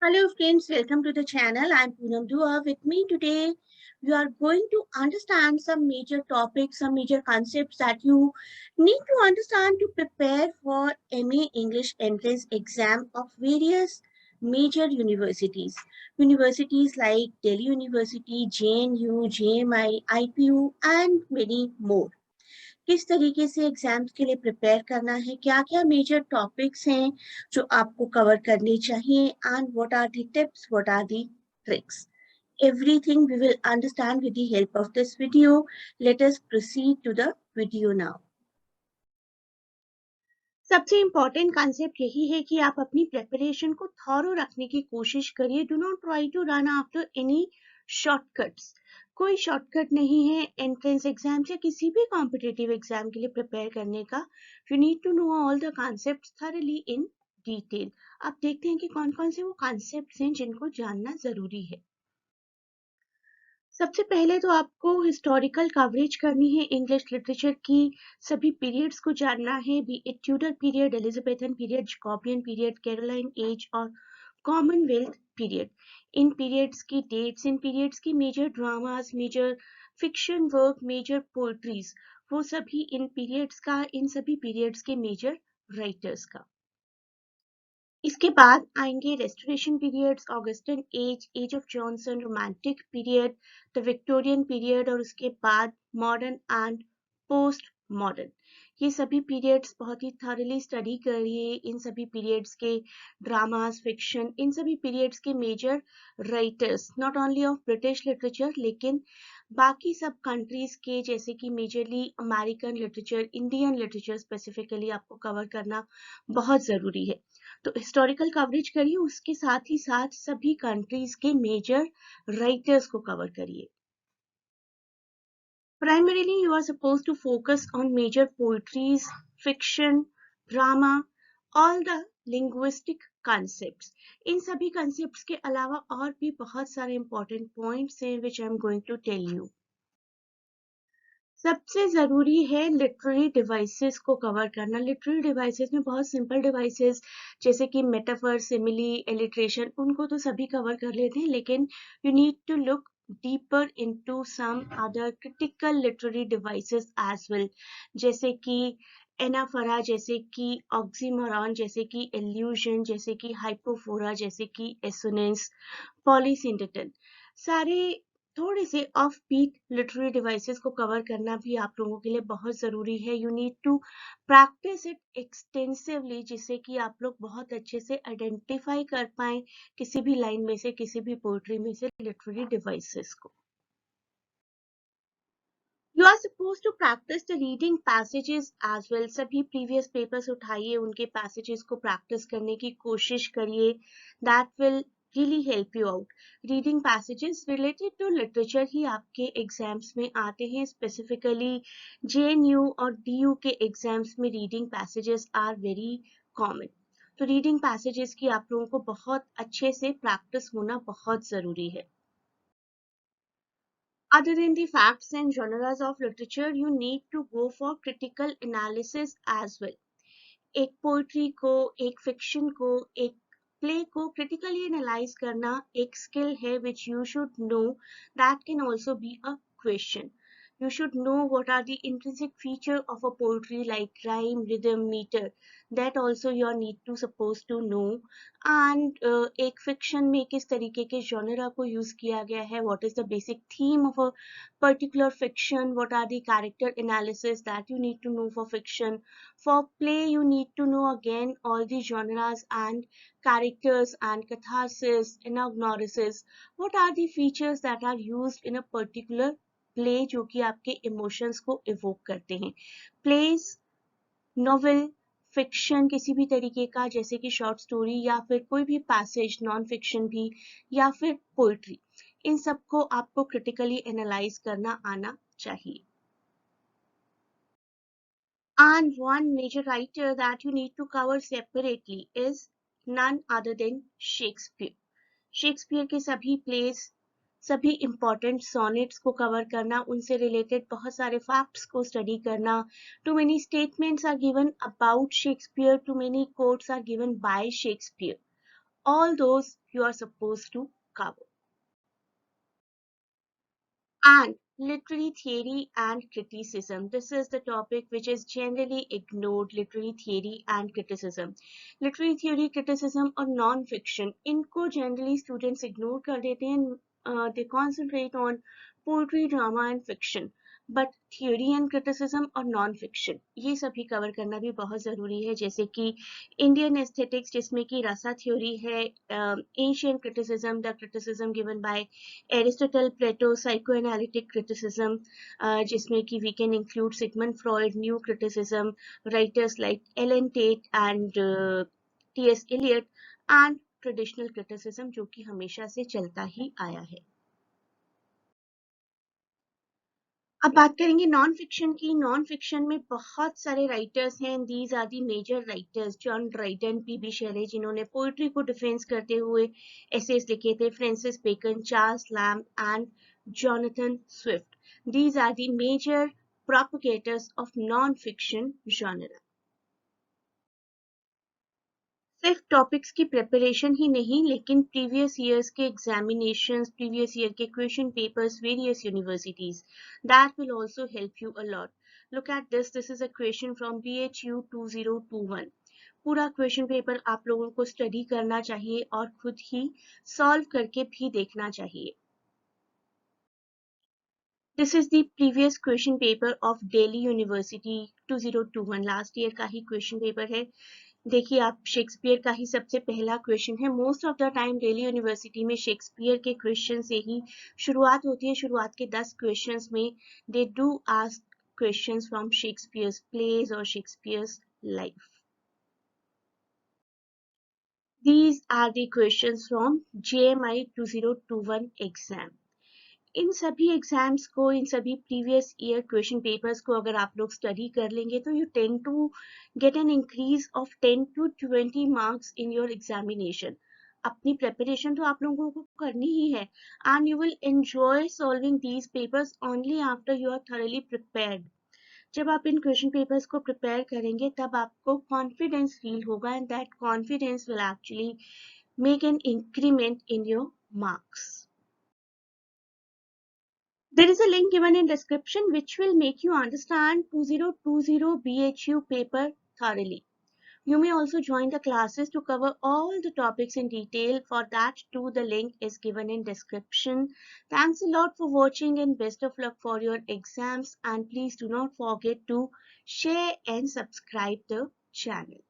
Hello friends, welcome to the channel. I'm Poonam Dua. With me today, we are going to understand some major topics, some major concepts that you need to understand to prepare for MA English entrance exam of various major universities. Universities like Delhi University, JNU, JMI, IPU and many more. किस तरीके से exams के लिए prepare करना है, क्या क्या major topics हैं जो आपको कवर करने चाहिए and what are the tips, what are the tricks. Everything we will understand with the help of this video. Let us proceed to the video now. सबसे इम्पोर्टेंट कंसेप्ट यही है कि आप अपनी प्रेपरेशन को थॉरो रखने की कोशिश करिए. Do not try to run after any shortcuts. कोई शॉर्टकट नहीं है एंट्रेंस एग्जाम या किसी भी कॉम्पिटिटिव एग्जाम के लिए प्रिपेयर करने का. You need to know all the concepts thoroughly in detail. आप देखते हैं कि कौन कौन से वो कॉन्सेप्ट्स हैं जिनको जानना जरूरी है. सबसे पहले तो आपको हिस्टोरिकल कवरेज करनी है इंग्लिश लिटरेचर की. सभी पीरियड्स को जानना है, be it Tudor period, Elizabethan period, Jacobean period, Caroline age और कॉमनवेल्थ पीरियड. इन पीरियड्स की डेट्स, इन पीरियड्स की major dramas, major fiction work, major poetries, वो सभी इन पीरियड्स का, इन सभी पीरियड्स के मेजर राइटर्स का. इसके बाद आएंगे restoration periods, Augustan age, age of Johnson, romantic period, the Victorian period और उसके बाद मॉडर्न एंड पोस्ट मॉडर्न. ये सभी पीरियड्स बहुत ही थॉरली स्टडी करिए. इन सभी पीरियड्स के ड्रामास, फिक्शन, इन सभी पीरियड्स के major writers, not only of British literature लेकिन बाकी सब कंट्रीज के, जैसे कि majorly American literature, Indian literature specifically आपको कवर करना बहुत जरूरी है. तो हिस्टोरिकल कवरेज करिए, उसके साथ ही साथ सभी कंट्रीज के मेजर राइटर्स को कवर करिए. Primarily, you are supposed to focus on major poetries, fiction, drama, all the linguistic concepts. इन सभी concepts के अलावा और भी बहुत सारे important points हैं which I am going to tell you. सबसे जरूरी है लिटरेरी डिवाइसेस को कवर करना. लिटरेरी डिवाइसेस में बहुत सिंपल डिवाइसेस जैसे कि मेटाफर, सिमिली, एलिट्रेशन, उनको तो सभी कवर कर लेते हैं, लेकिन you need to look deeper into some other critical literary devices as well, जैसे कि एनाफरा, जैसे कि ऑक्सीमोरॉन, जैसे कि एल्यूजन, जैसे कि हाइपोफोरा, जैसे कि एसोनेंस, पॉलीसिंथेटन. सारे थोड़े से ऑफ बीट लिटरेरी डिवाइसेस को कवर करना भी आप लोगों के लिए बहुत जरूरी है. You need to practice it extensively, जिससे कि आप लोग बहुत अच्छे से आइडेंटिफाई कर पाए किसी भी लाइन में से, किसी भी पोएट्री में से लिटरेरी डिवाइसेस को. You are supposed to practice the reading passages as well. सभी previous papers उठाइए, उनके passages को practice करने की कोशिश करिए. That will really help you out. Reading passages related to literature ही आपके exams में आते हैं. Specifically JNU और DU के exams में reading passages are very common. तो reading passages की आप लोगों को बहुत अच्छे से practice होना बहुत जरूरी है. Other than the facts and genres of literature, you need to go for critical analysis as well. एक पोइट्री को, एक फिक्शन को, एक प्ले को क्रिटिकली एनालाइज करना एक स्किल है which you should know. That can also be a question. You should know what are the intrinsic feature of a poetry like rhyme, rhythm, meter. That also you need to supposed to know. And एक fiction में किस तरीके के genre को use किया गया है, what is the basic theme of a particular fiction, what are the character analysis that you need to know for fiction. For play, you need to know again all the genres and characters and catharsis, anagnorisis. What are the features that are used in a particular play जो कि आपके emotions को evoke करते हैं. Plays, novel, fiction किसी भी तरीके का, जैसे कि short story या फिर कोई भी passage, non fiction भी, या फिर poetry, इन सबको आपको critically analyze करना आना चाहिए. And one major writer that you need to cover separately is none other than Shakespeare. Shakespeare के सभी प्लेस, सभी इम्पोर्टेंट सोनेट्स को कवर करना, उनसे रिलेटेड बहुत सारे फैक्ट्स को स्टडी करना. Too many statements are given about Shakespeare, too many quotes are given by Shakespeare. all those you are supposed to cover. And literary theory and criticism. This is the topic which is generally ignored, literary theory and criticism. Literary theory, criticism और non-fiction, इनको generally students ignore कर देते हैं. They concentrate on poetry, drama and fiction. But theory and criticism और non fiction ये सभी cover करना भी बहुत ज़रूरी है, जैसे कि इंडियन एस्थेटिक्स जिसमें कि रसा थ्योरी है, Asian criticism, the criticism given by Aristotle, Plato, psychoanalytic criticism जिसमें कि we can include Sigmund Freud, new criticism, writers like Allen Tate and T S. Eliot, and traditional criticism जो कि हमेशा से चलता ही आया है. अब बात करेंगे नॉन फिक्शन की. नॉन फिक्शन में बहुत सारे राइटर्स हैं. These are the major writers. John Dryden, P B. Shelley जिन्होंने पोइट्री को डिफेंस करते हुए एसेस लिखे थे, Francis Bacon, Charles Lamb and Jonathan Swift. These are the major propagators of non fiction genre. सिर्फ टॉपिक्स की प्रिपरेशन ही नहीं, लेकिन प्रीवियस ईयर्स के एग्जामिनेशंस, प्रीवियस ईयर के question papers, various universities, that will also help you a lot. Look at this is a question from BHU 2021. पूरा question paper आप लोगों को स्टडी करना चाहिए और खुद ही सॉल्व करके भी देखना चाहिए. This is the previous question paper of Delhi University 2021. Last year का ही क्वेश्चन पेपर है. देखिए आप, शेक्सपियर का ही सबसे पहला क्वेश्चन है. Most of the time Delhi university में शेक्सपियर के क्वेश्चन से ही शुरुआत होती है. शुरुआत के 10 क्वेश्चंस में they do ask questions from Shakespeare's plays और Shakespeare's life. These are the questions from JMI 2021 exam. इन सभी एग्जाम्स को, इन सभी प्रीवियस ईयर क्वेश्चन पेपर्स को अगर आप लोग स्टडी कर लेंगे तो you tend to get an increase of 10 to 20 marks in your examination. अपनी प्रिपरेशन तो आप लोगों को करनी ही है, and you will enjoy solving these papers only after you are thoroughly prepared. जब आप इन क्वेश्चन पेपर्स को प्रिपेयर करेंगे तब आपको कॉन्फिडेंस फील होगा, and that confidence will actually make an increment in your marks. There is a link given in description which will make you understand 2020 BHU paper thoroughly. You may also join the classes to cover all the topics in detail. For that too, the link is given in description. Thanks a lot for watching and best of luck for your exams, and please do not forget to share and subscribe the channel.